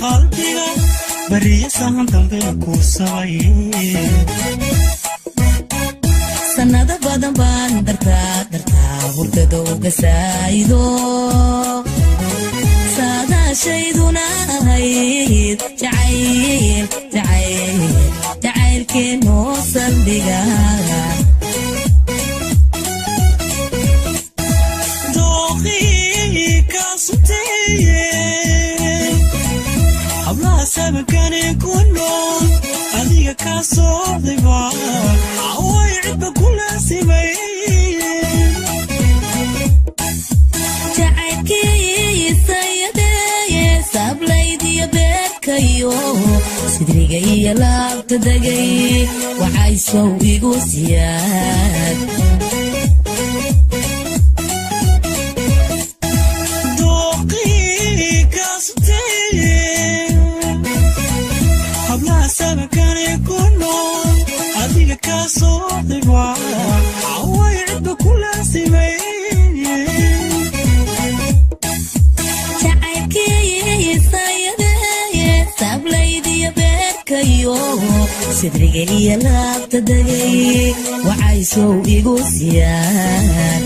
qalbiga bariya sahan dambe ku sabay sanada badan baan dartaa hurdada uga saaido saadaashayduna ahayd jacaylkeenoo saldhiga dooqii ka suteye hablaha sabakane ku nool adiga ka socdayba away cidba ku laasimay jacaylkiisayadeye sablaydiyo beerkayo sidriga iyo laabta degay waxay sow igu siyaad sabakane ku nool adiga ka socdayba away cidba ku laasimay jacaylkiisayadeye sablaydiyo beerkayo sidriga iyo laabta degay waxay sow igu siyaad